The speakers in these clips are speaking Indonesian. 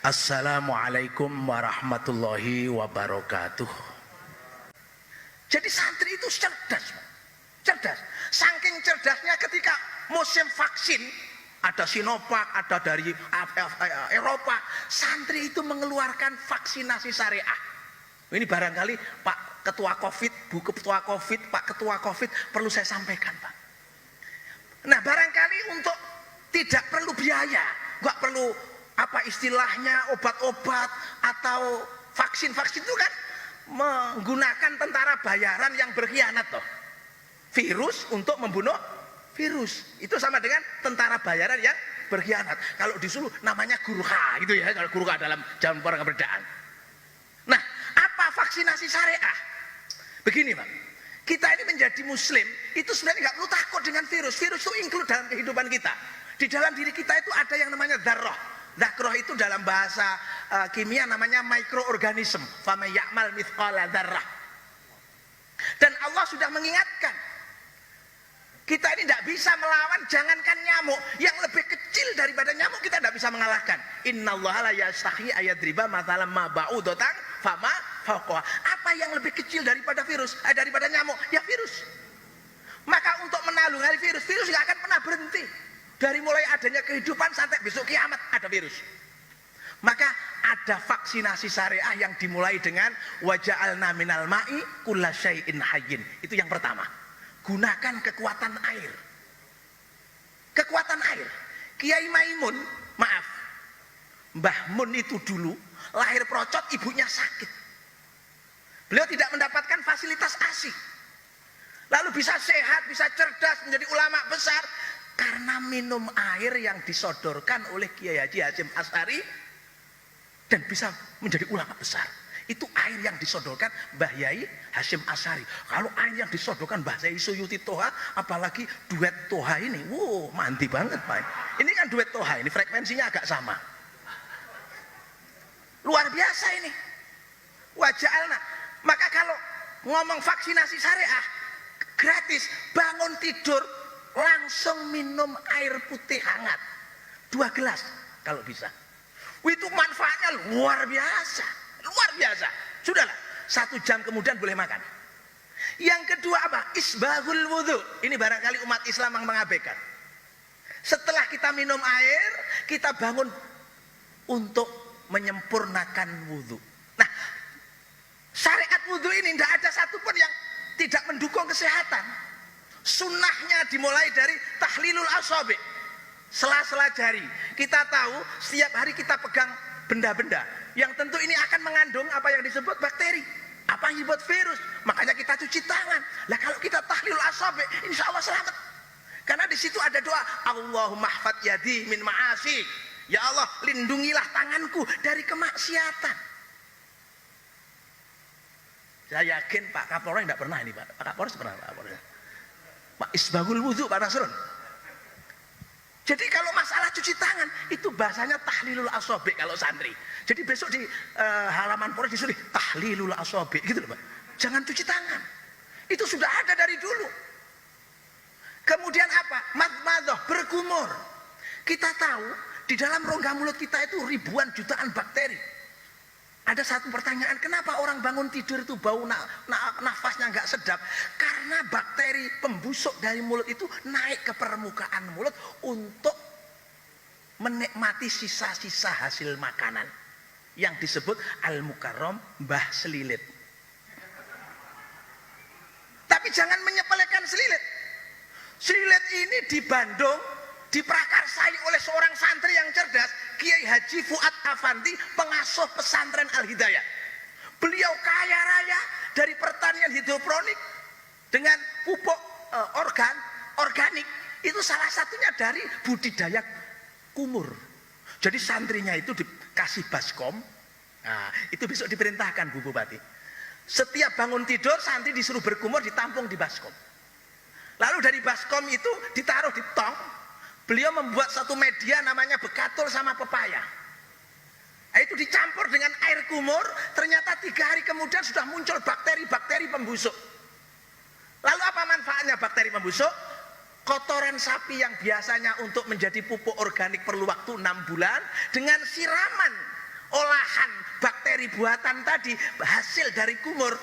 Assalamualaikum warahmatullahi wabarakatuh. Jadi santri itu cerdas, cerdas. Saking cerdasnya ketika musim vaksin, ada Sinovac, ada dari Eropa, santri itu mengeluarkan vaksinasi syariah. Ini barangkali Pak Ketua Covid, Bu Ketua Covid, Pak Ketua Covid perlu saya sampaikan, Pak. Nah, barangkali untuk tidak perlu biaya, nggak perlu apa istilahnya obat-obat atau vaksin-vaksin itu kan menggunakan tentara bayaran yang berkhianat toh. Virus untuk membunuh virus. Itu sama dengan tentara bayaran yang berkhianat. Kalau disuruh namanya gurkha gitu ya, kalau gurkha dalam zaman kemerdekaan. Nah, apa vaksinasi syariah? Begini, Pak. Kita ini menjadi muslim, itu sebenarnya nggak perlu takut dengan virus. Virus itu include dalam kehidupan kita. Di dalam diri kita itu ada yang namanya dzarrah. Dzarrah itu dalam bahasa kimia namanya mikroorganisme. Fama ya'mal mithqala dzarrah. Dan Allah sudah mengingatkan, kita ini tidak bisa melawan, jangankan nyamuk, yang lebih kecil daripada nyamuk kita tidak bisa mengalahkan. Innallaha la yastahi ayadriba mathalan ma ba'udatan fama fawqaha. Apa yang lebih kecil daripada virus, daripada nyamuk? Ya virus. Maka untuk menanggulangi virus, virus nggak akan pernah berhenti. Dari mulai adanya kehidupan sampai besok kiamat ada virus. Maka ada vaksinasi syariah yang dimulai dengan waja'alna minal ma'i kulla syai'in hayyin. Itu yang pertama. Gunakan kekuatan air. Kekuatan air. Kiai Maimun, maaf, Mbah Mun itu dulu lahir procot, ibunya sakit. Beliau tidak mendapatkan fasilitas ASI. Lalu bisa sehat, bisa cerdas, menjadi ulama besar karena minum air yang disodorkan oleh Kiai Haji Hasyim Asy'ari dan bisa menjadi ulama besar. Itu air yang disodorkan Mbah Yai Hasyim Asy'ari. Kalau air yang disodorkan Mbah Yai Suyuti Toha, apalagi duet Toha ini, wow, mandi banget, Pak. Ini kan duet Toha, ini frekuensinya agak sama. Luar biasa ini. Waja'alna. Maka kalau ngomong vaksinasi syariah gratis, bangun tidur langsung minum air putih hangat 2 gelas kalau bisa. Itu manfaatnya luar biasa, luar biasa. Sudahlah, 1 jam kemudian boleh makan. Yang kedua apa? Isbahul wudhu. Ini barangkali umat Islam yang mengabaikan. Setelah kita minum air, kita bangun untuk menyempurnakan wudhu. Nah, syariat wudhu ini tidak ada satupun yang tidak mendukung kesehatan. Sunnahnya dimulai dari tahlilul asabi, sela-sela jari. Kita tahu setiap hari kita pegang benda-benda yang tentu ini akan mengandung apa yang disebut bakteri, apa yang disebut virus. Makanya kita cuci tangan. Lah kalau kita tahlilul asabi, insya Allah selamat. Karena di situ ada doa, Allahumma hfad yadi min ma'asi. Ya Allah, lindungilah tanganku dari kemaksiatan. Saya yakin Pak Kapolres tidak pernah ini, Pak. Pak Kapolres pernah, Pak Kapolres. Pak Isbahul wudhu, Pak Nasrun. Jadi kalau masalah cuci tangan itu bahasanya tahlilul asabi kalau santri. Jadi besok di halaman Polres disuruh tahlilul asabi gitu loh, Pak. Jangan cuci tangan. Itu sudah ada dari dulu. Kemudian apa? Madmadah, berkumur. Kita tahu di dalam rongga mulut kita itu ribuan jutaan bakteri. Ada satu pertanyaan, kenapa orang bangun tidur itu bau nafasnya nggak sedap? Karena bakteri pembusuk dari mulut itu naik ke permukaan mulut untuk menikmati sisa-sisa hasil makanan yang disebut al-mukarram, mbah selilit. Tapi jangan menyepelekan selilit. Selilit ini di Bandung diprakarsai oleh seorang santri yang cerdas, Kiai Haji Fuad Afandi, pengasuh pesantren Al-Hidayah. Beliau kaya raya dari pertanian hidroponik dengan pupuk organik. Itu salah satunya dari budidaya kumur. Jadi santrinya itu dikasih baskom. Nah, itu besok diperintahkan Bu Bupati. Setiap bangun tidur santri disuruh berkumur, ditampung di baskom. Lalu dari baskom itu ditaruh di tong. Beliau membuat satu media namanya bekatul sama pepaya. Itu dicampur dengan air kumur, ternyata 3 hari kemudian sudah muncul bakteri-bakteri pembusuk. Lalu apa manfaatnya bakteri pembusuk? Kotoran sapi yang biasanya untuk menjadi pupuk organik perlu waktu 6 bulan, dengan siraman olahan bakteri buatan tadi, hasil dari kumur,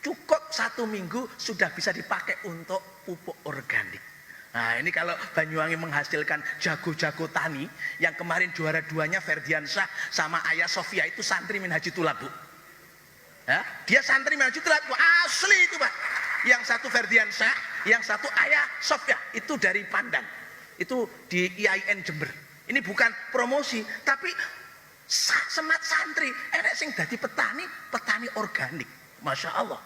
cukup 1 minggu sudah bisa dipakai untuk pupuk organik. Nah ini kalau Banyuwangi menghasilkan jago-jago tani, yang kemarin juara 2-nya Ferdiansyah sama Ayah Sofia itu santri Minhaji Tulab, Bu. Ya, dia santri Minhaji Tulab, asli itu Pak. Yang satu Ferdiansyah, yang satu Ayah Sofia, itu dari Pandan. Itu di IAIN Jember. Ini bukan promosi, tapi semat santri, enek sing dadi petani, petani organik, masya Allah.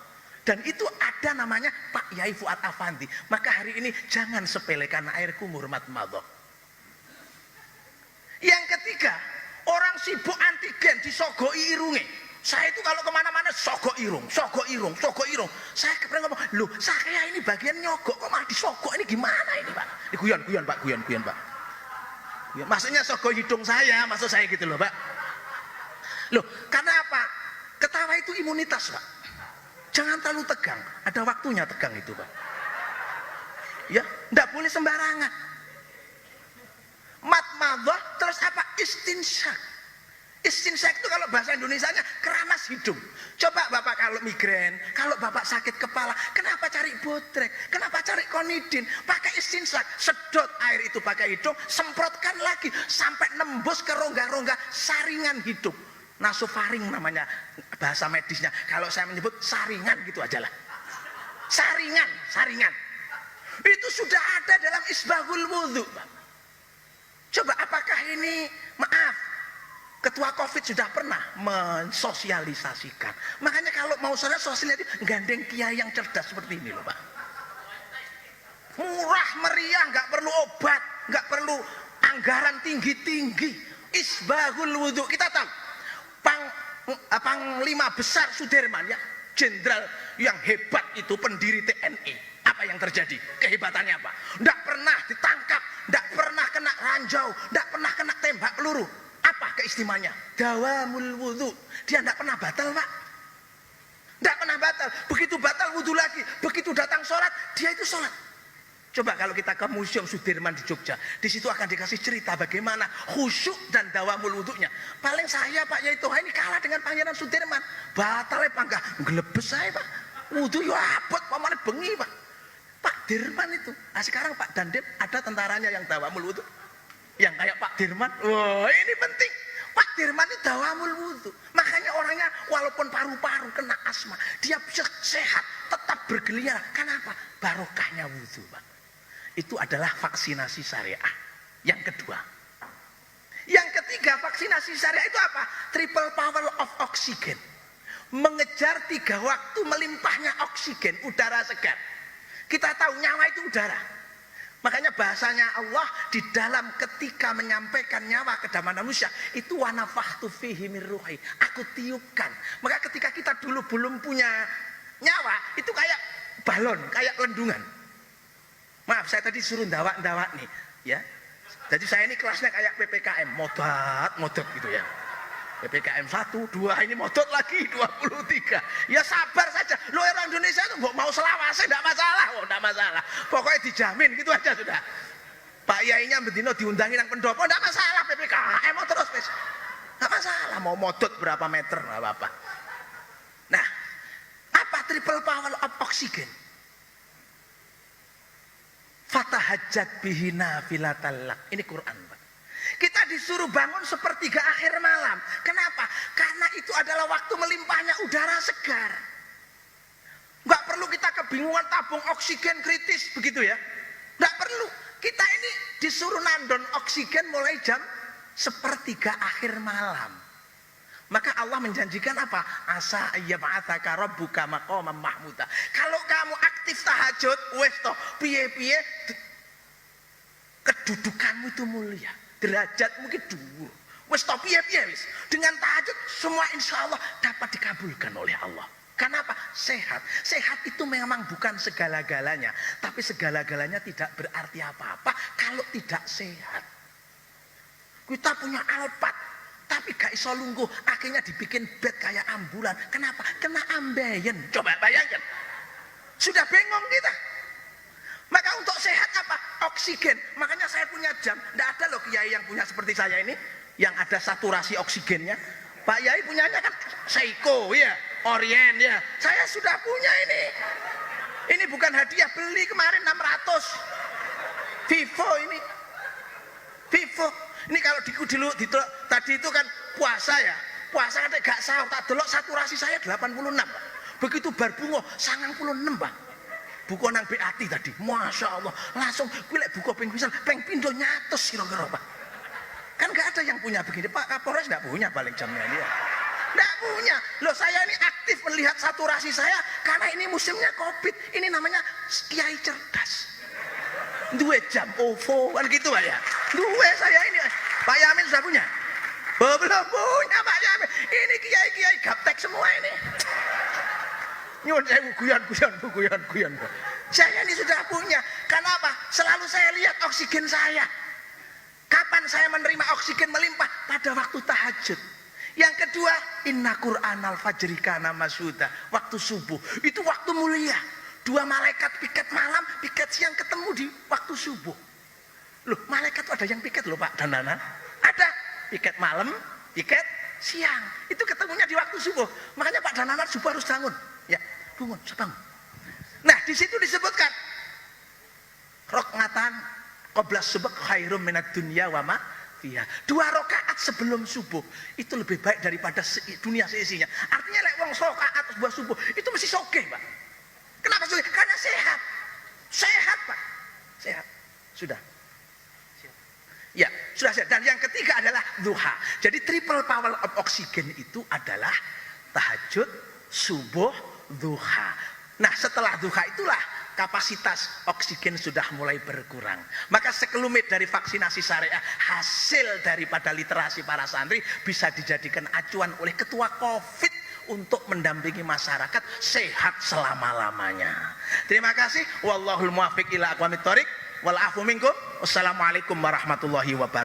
Dan itu ada namanya Pak Yai Fuad Afandi. Maka hari ini jangan sepelekan air kumur matmadhah. Yang ketiga, orang sibuk antigen disogoi irunge. Saya itu kalau kemana-mana sogok irung, sogok irung, sogok irung. Saya pernah ngomong, loh saya ini bagian nyogok kok malah disogok, ini gimana ini Pak? Ini guyon Pak, guyon Pak. Ya, maksudnya sogok hidung saya, maksud saya gitu loh Pak. Loh, karena apa? Ketawa itu imunitas Pak. Jangan terlalu tegang, ada waktunya tegang itu Pak. Ya, enggak boleh sembarangan. Matmadhah terus apa? Istinsyak. Istinsyak itu kalau bahasa Indonesianya keramas hidung. Coba Bapak kalau migrain, kalau Bapak sakit kepala, kenapa cari botrek? Kenapa cari konidin? Pakai istinsyak, sedot air itu pakai hidung, semprotkan lagi sampai nembus ke rongga-rongga saringan hidung. Nasofaring namanya bahasa medisnya. Kalau saya menyebut saringan gitu aja lah. Saringan. Itu sudah ada dalam isbahul wudhu. Coba apakah ini, maaf, Ketua Covid sudah pernah mensosialisasikan. Makanya kalau mau sosialisasi, gandeng kiai yang cerdas seperti ini loh Pak. Murah meriah, nggak perlu obat, nggak perlu anggaran tinggi-tinggi. Isbahul wudhu, kita tahu. Panglima besar Sudirman ya, jenderal yang hebat itu, pendiri TNI. Apa yang terjadi? Kehebatannya apa? Tidak pernah ditangkap, tidak pernah kena ranjau, tidak pernah kena tembak peluru. Apa keistimewaannya? Dawamul wudhu. Dia tidak pernah batal Pak. Tidak pernah batal. Begitu batal wudhu lagi, begitu datang sholat, dia itu sholat. Coba kalau kita ke Museum Sudirman di Jogja, di situ akan dikasih cerita bagaimana khusyuk dan dawamul wudhunya. Paling saya Pak Yai Toha ini kalah dengan Pangeran Sudirman. Batalnya panggah ngelebes saya Pak. Wudhu ya abot, pamane bengi Pak. Pak Dirman itu. Nah, sekarang Pak Dandim ada tentaranya yang dawamul wudhu. Yang kayak Pak Dirman. Wah ini penting. Pak Dirman itu dawamul wudhu. Makanya orangnya walaupun paru-paru kena asma, dia bisa sehat, tetap bergeliat. Kenapa? Barokahnya wudhu Pak. Itu adalah vaksinasi syariah. Yang kedua. Yang ketiga, vaksinasi syariah itu apa? Triple power of oxygen. Mengejar 3 waktu melimpahnya oksigen, udara segar. Kita tahu nyawa itu udara. Makanya bahasanya Allah di dalam ketika menyampaikan nyawa ke dalam manusia itu wa nafakhtu fihi min ruhi. Aku tiupkan. Maka ketika kita dulu belum punya nyawa, itu kayak balon, kayak lendungan. Maaf, saya tadi suruh ndawak nih, ya. Jadi saya ini kelasnya kayak PPKM, modot gitu ya. PPKM 1, 2, ini modot lagi 23. Ya sabar saja. Lo orang Indonesia itu mau selawase enggak masalah, enggak masalah. Pokoknya dijamin gitu aja sudah. Pak Yainya bendino diundangi nang pendopo enggak masalah PPKM terus wis. Enggak masalah mau modot berapa meter enggak apa-apa. Nah, apa triple power of oxygen? Fatahajjat bihi nafilatal lak. Ini Quran, Pak. Kita disuruh bangun sepertiga akhir malam. Kenapa? Karena itu adalah waktu melimpahnya udara segar. Nggak perlu kita kebingungan tabung oksigen kritis begitu ya. Nggak perlu. Kita ini disuruh nandon oksigen mulai jam sepertiga akhir malam. Maka Allah menjanjikan apa? Asa ayyab'atsaka rabbuka maqaman mahmuda. Kalau kamu aktif tahajud, wes toh piye-piye kedudukanmu itu mulia, derajatmu itu dhuwur. Wes toh piye-piye wis. Dengan tahajud semua insya Allah dapat dikabulkan oleh Allah. Kenapa? Sehat. Sehat itu memang bukan segala-galanya, tapi segala-galanya tidak berarti apa-apa kalau tidak sehat. Kita punya Alphard, tapi gak iso lungguh, akhirnya dibikin bed kayak ambulan. Kenapa? Kena ambeien. Coba bayangkan. Sudah bingung kita. Maka untuk sehat apa? Oksigen. Makanya saya punya jam. Tidak ada loh kiai yang punya seperti saya ini, yang ada saturasi oksigennya. Pak Yai punyanya kan Seiko ya, Orient ya. Saya sudah punya ini. Ini bukan hadiah, beli kemarin 600. Vivo ini. Vivo. Ini kalau tadi itu kan puasa ya. Puasa kan gak sahur, tak delok saturasi saya 86, Pak. Begitu bar bunga 96, Pak. Buku nang BAT tadi. Masya Allah, langsung kuwi lek buka ping pisan, ping pindho nyatus kira-kira, Pak. Kan gak ada yang punya begini. Pak Kapolres gak punya paling jamnya dia. Gak punya. Loh, saya ini aktif melihat saturasi saya karena ini musimnya Covid. Ini namanya kiai cerdas. Dua jam OVO kan gitu, Pak ya. Dua saya ini. Pak Yamin sudah punya? Belum punya, Pak Yamin. Ini kiai-kiai gaptek semua ini. Nyuwun saya guyon. Saya ini sudah punya. Kenapa? Selalu saya lihat oksigen saya. Kapan saya menerima oksigen melimpah? Pada waktu tahajud. Yang kedua, inna Qur'anal fajri kana mashuda. Waktu subuh. Itu waktu mulia. Dua malaikat piket malam, piket siang ketemu di waktu subuh. Loh, malaikat ada yang piket loh, Pak dan Nana. Ada piket malam, piket siang. Itu ketemunya di waktu subuh. Makanya Pak dan Nana subuh harus bangun. Ya, bangun, bangun. Nah, di situ disebutkan rokatan qoblas subuh khairum minad dunya wa ma fiha. 2 rakaat sebelum subuh itu lebih baik daripada dunia seisinya. Artinya lek wong rakaat sebuah subuh itu mesti sogeh, Pak. Kenapa sogeh? Karena sehat. Sehat, Pak. Sehat. Sudah. Ya, sudah sehat. Dan yang ketiga adalah duha. Jadi triple power of oxygen itu adalah tahajud, subuh, duha. Nah, setelah duha itulah kapasitas oksigen sudah mulai berkurang. Maka sekelumit dari vaksinasi syariah, hasil daripada literasi para santri bisa dijadikan acuan oleh ketua Covid untuk mendampingi masyarakat sehat selama-lamanya. Terima kasih. Wallahul muwaffiq ila aqwamit thoriq wal afu minkum. Wassalamualaikum warahmatullahi wabarakatuh.